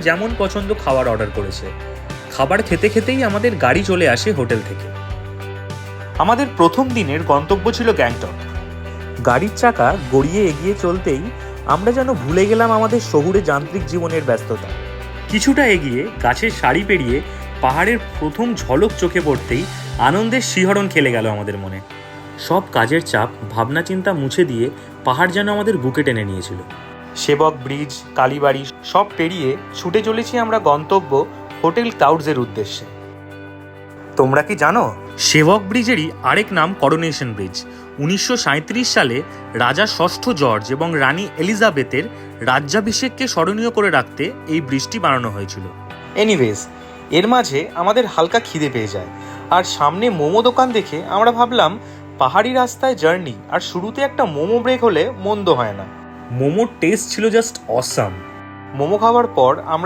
যেমন পছন্দ খাবার অর্ডার করেছে। খাবার খেতে খেতেই আমাদের গাড়ি চলে আসে হোটেল থেকে। আমাদের প্রথম দিনের গন্তব্য ছিল গ্যাংটক। গাড়ির চাকা গড়িয়ে এগিয়ে চলতেই আমরা যেন ভুলে গেলাম আমাদের শহুরে যান্ত্রিক জীবনের ব্যস্ততা। কিছুটা এগিয়ে গাছের সারি পেরিয়ে পাহাড়ের প্রথম ঝলক চোখে পড়তেই আনন্দের শিহরণ খেলে গেল আমাদের মনে। সব কাজের চাপ, ভাবনা চিন্তা মুছে দিয়ে পাহাড় যেন আমাদের বুকে টেনে নিয়েছিল। সেবক ব্রিজ, কালীবাড়ি সব পেরিয়ে ছুটে চলেছি আমরা গন্তব্য হোটেল ক্লাউডসের উদ্দেশ্যে। তোমরা কি জানো, সেবক ব্রিজেরই আরেক নাম করোনেশন ব্রিজ। 1937 সালে রাজা ষষ্ঠ জর্জ এবং রানী এলিজাবেথের রাজ্যাভিষেককে স্মরণীয় করে রাখতে এই ব্রিজটি বানানো হয়েছিল। এনিওয়েজ, এর মাঝে আমাদের হালকা খিদে পেয়ে যায়, আর সামনে মোমো দোকান দেখে আমরা ভাবলাম পাহাড়ি রাস্তায় জার্নি আর শুরুতে একটা মোমো ব্রেক হলে মন্দ হয় না। মোমোর টেস্ট ছিল জাস্ট অসাম। মোমো খাওয়ার পর আমরা